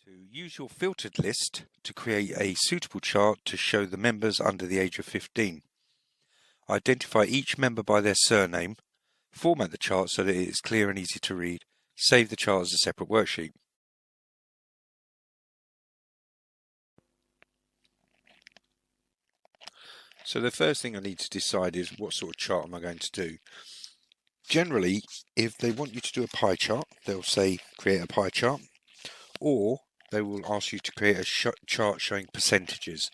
To use your filtered list to create a suitable chart to show the members under the age of 15. Identify each member by their surname, format the chart so that it is clear and easy to read, save the chart as a separate worksheet. So the first thing I need to decide is what sort of chart am I going to do. Generally, if they want you to do a pie chart, they'll say create a pie chart, or they will ask you to create a chart showing percentages.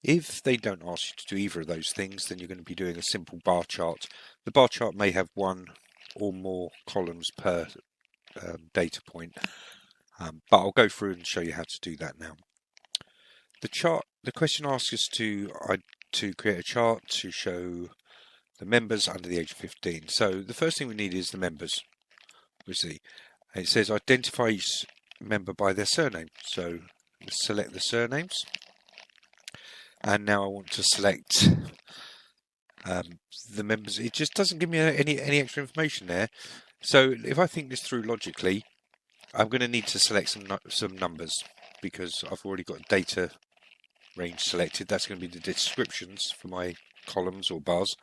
If they don't ask you to do either of those things, then you're going to be doing a simple bar chart. The bar chart may have one or more columns per data point, but I'll go through and show you how to do that now. The question asks us to create a chart to show the members under the age of 15. So the first thing we need is the members. We see, and it says identify each member by their surname. So let's select the surnames, and now I want to select the members. It just doesn't give me any extra information there. So if I think this through logically, I'm going to need to select some numbers because I've already got data range selected. That's going to be the descriptions for my columns or bars.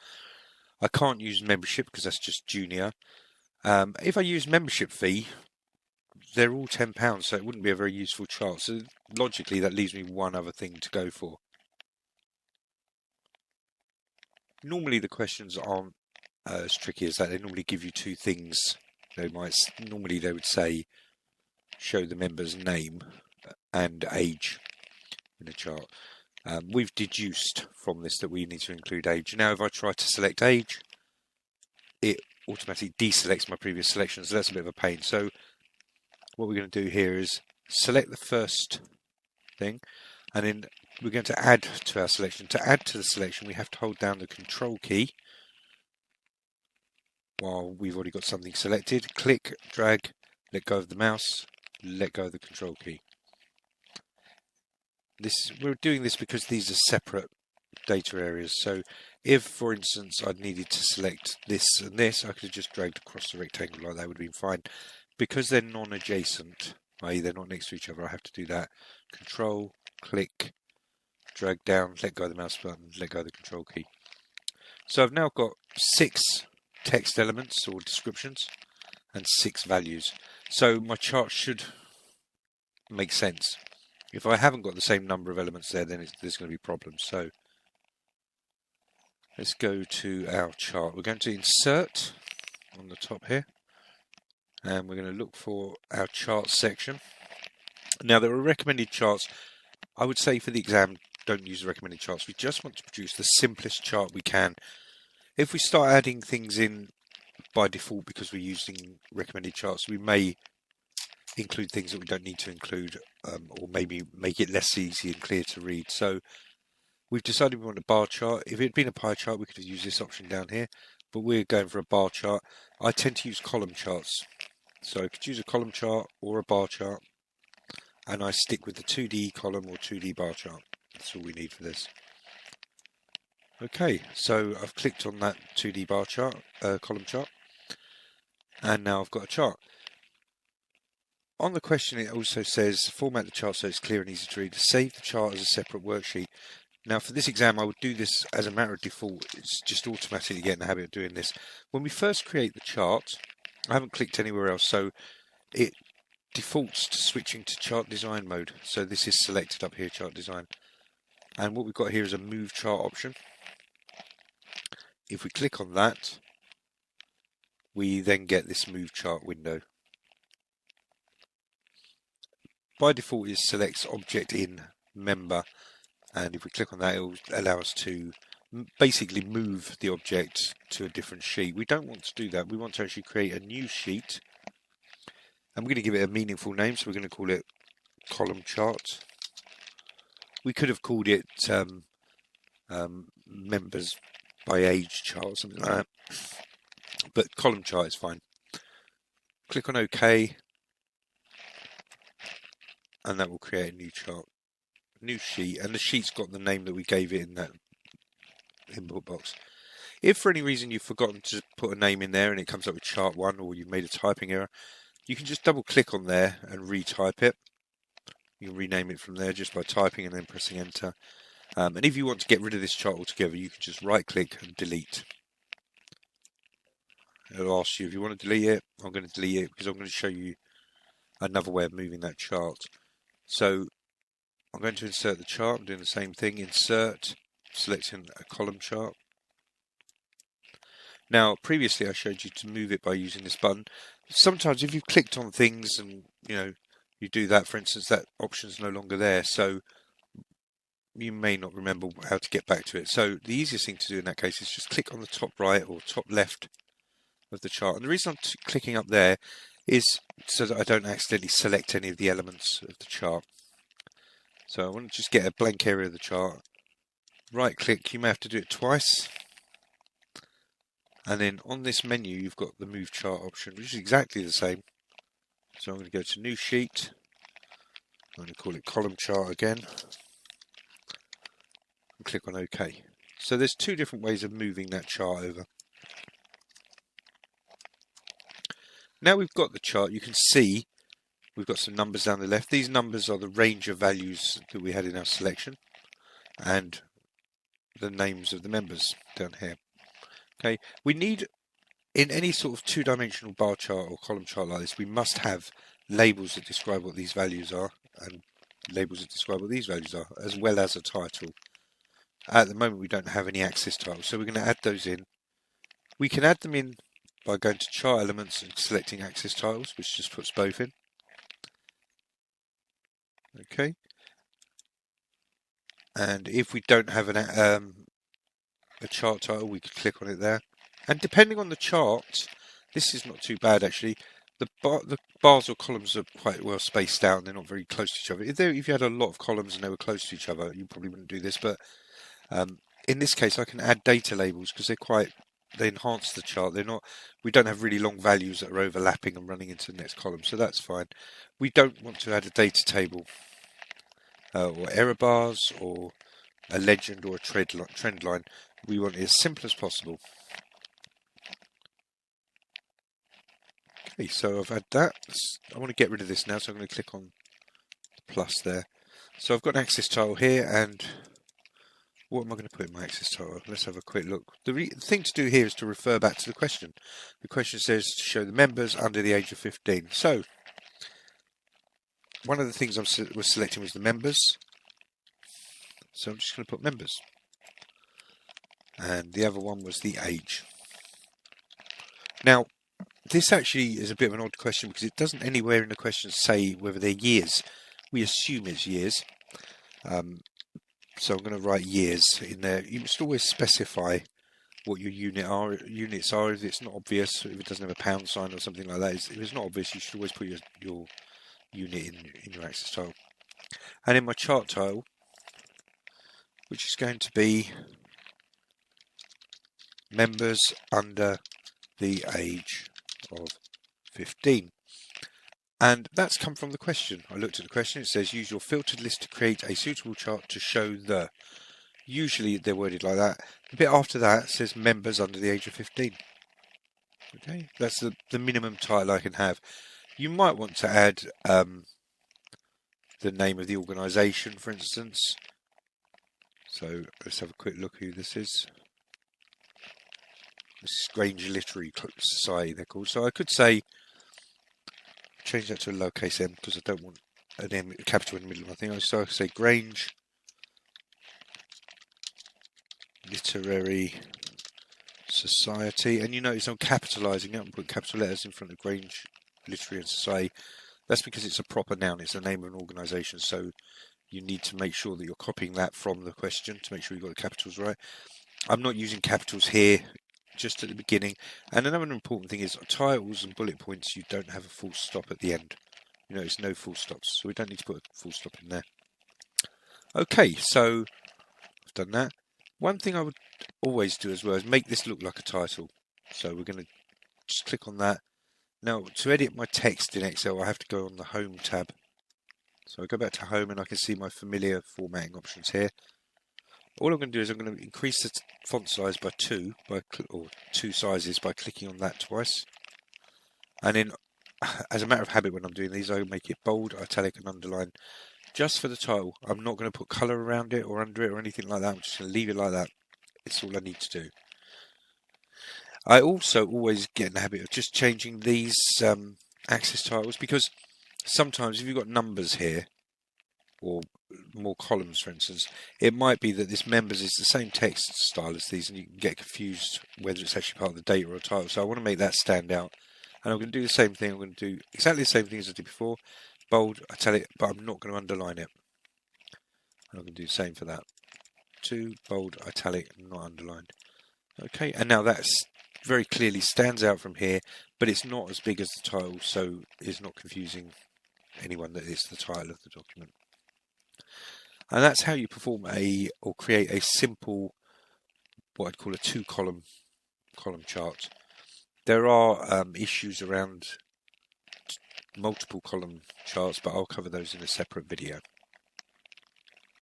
I can't use membership because that's just junior. If I use membership fee, they're all £10, so it wouldn't be a very useful chart. So logically, that leaves me one other thing to go for. Normally, the questions aren't as tricky as that. They normally give you two things. Normally they would say show the member's name and age in a chart. We've deduced from this that we need to include age. Now, if I try to select age, it automatically deselects my previous selection, so that's a bit of a pain. So what we're going to do here is select the first thing, and then we're going to add to our selection. To add to the selection, we have to hold down the control key while we've already got something selected. Click, drag, let go of the mouse, let go of the control key. We're doing this because these are separate data areas. So if, for instance, I'd needed to select this and this, I could have just dragged across the rectangle like that would have been fine. Because they're non-adjacent, i.e. they're not next to each other, I have to do that. Control, click, drag down, let go of the mouse button, let go of the control key. So I've now got 6 text elements or descriptions and 6 values. So my chart should make sense. If I haven't got the same number of elements there, then there's going to be problems. So let's go to our chart. We're going to insert on the top here, and we're going to look for our chart section. Now, there are recommended charts. I would say for the exam, don't use the recommended charts. We just want to produce the simplest chart we can. If we start adding things in by default because we're using recommended charts, we may include things that we don't need to include, or maybe make it less easy and clear to read. So we've decided we want a bar chart. If it had been a pie chart, we could have used this option down here, but we're going for a bar chart. I tend to use column charts, so I could use a column chart or a bar chart, and I stick with the 2D column or 2D bar chart. That's all we need for this. Okay, so I've clicked on that 2D bar chart, column chart, and now I've got a chart. On the question, it also says format the chart so it's clear and easy to read. Save the chart as a separate worksheet. Now, for this exam, I would do this as a matter of default. It's just automatically getting the habit of doing this. When we first create the chart, I haven't clicked anywhere else, so it defaults to switching to chart design mode. So this is selected up here, chart design. And what we've got here is a move chart option. If we click on that, we then get this move chart window. By default, it selects object in member, and if we click on that, it will allow us to basically move the object to a different sheet. We don't want to do that. We want to actually create a new sheet, and we're going to give it a meaningful name, so we're going to call it column chart. We could have called it members by age chart or something like that, but column chart is fine. Click on OK, and that will create a new chart, new sheet, and the sheet's got the name that we gave it in that input box. If for any reason you've forgotten to put a name in there and it comes up with chart 1, or you've made a typing error, You can just double click on there and retype it. You can rename it from there just by typing and then pressing enter. And if you want to get rid of this chart altogether, you can just right click and delete. It'll ask you if you want to delete it. I'm going to delete it because I'm going to show you another way of moving that chart. So I'm going to insert the chart. I'm doing the same thing. Insert, selecting a column chart. Now, previously I showed you to move it by using this button. Sometimes if you've clicked on things and you do that, for instance, that option's no longer there. So you may not remember how to get back to it. So the easiest thing to do in that case is just click on the top right or top left of the chart. And the reason I'm clicking up there is so that I don't accidentally select any of the elements of the chart. So I want to just get a blank area of the chart. Right click, you may have to do it twice. And then on this menu you've got the move chart option, which is exactly the same. So I'm going to go to new sheet. I'm going to call it column chart again. And click on OK. So there's two different ways of moving that chart over. Now we've got the chart, you can see we've got some numbers down the left. These numbers are the range of values that we had in our selection and the names of the members down here. Okay, we need, in any sort of two-dimensional bar chart or column chart like this, we must have labels that describe what these values are and labels that describe what these values are, as well as a title. At the moment we don't have any axis titles, so we're going to add those in. We can add them in by going to chart elements and selecting axis titles, which just puts both in. Okay, and if we don't have a chart title, we could click on it there. And depending on the chart, this is not too bad actually. The bars or columns are quite well spaced out and they're not very close to each other. If you had a lot of columns and they were close to each other, you probably wouldn't do this. But in this case, I can add data labels because they enhance the chart. We don't have really long values that are overlapping and running into the next column, so that's fine. We don't want to add a data table or error bars or a legend or a trend line. We want it as simple as possible. Okay, so I've had that. I want to get rid of this now, so I'm going to click on the plus there. So I've got an axis title here, and what am I going to put in my axis title? Let's have a quick look. The thing to do here is to refer back to the question. The question says to show the members under the age of 15. So one of the things I was selecting was the members. So I'm just going to put members. And the other one was the age. Now, this actually is a bit of an odd question because it doesn't anywhere in the question say whether they're years. We assume it's years. So I'm going to write years in there. You must always specify what your units are. If it's not obvious, if it doesn't have a pound sign or something like that, if it's not obvious, you should always put your unit in your axis tile. And in my chart tile, which is going to be members under the age of 15. And that's come from the question. I looked at the question, it says use your filtered list to create a suitable chart to show the. Usually they're worded like that. A bit after that says members under the age of 15. Okay, that's the minimum title I can have. You might want to add the name of the organisation, for instance. So let's have a quick look who this is. This is Grange Literary Society, they're called. So I could say, change that to a lowercase m because I don't want an M, a capital in the middle of my thing. So I could say Grange Literary Society. And you notice I'm capitalising it and put capital letters in front of Grange Literary and Society. That's because it's a proper noun, it's the name of an organisation. So you need to make sure that you're copying that from the question to make sure you've got the capitals right. I'm not using capitals here, just at the beginning. And another important thing is titles and bullet points, you don't have a full stop at the end. You know, it's no full stops, so we don't need to put a full stop in there. Okay, so I've done that. One thing I would always do as well is make this look like a title. So we're going to just click on that. Now, to edit my text in Excel, I have to go on the Home tab. So I go back to Home and I can see my familiar formatting options here. All I'm going to do is I'm going to increase the font size by 2 sizes by clicking on that twice. And then as a matter of habit, when I'm doing these, I make it bold, italic, and underline just for the title. I'm not going to put colour around it or under it or anything like that. I'm just going to leave it like that. It's all I need to do. I also always get in the habit of just changing these axis titles, because sometimes if you've got numbers here or more columns, for instance, it might be that this members is the same text style as these, and you can get confused whether it's actually part of the data or a title. So I want to make that stand out, and I'm going to do the same thing. I'm going to do exactly the same thing as I did before, bold, italic, but I'm not going to underline it. And I'm going to do the same for that. 2, bold, italic, not underlined. Okay, and now that's very clearly stands out from here, but it's not as big as the title, so it's not confusing anyone that it's the title of the document. And that's how you perform or create a simple, what I'd call a 2-column chart. There are issues around multiple column charts, but I'll cover those in a separate video.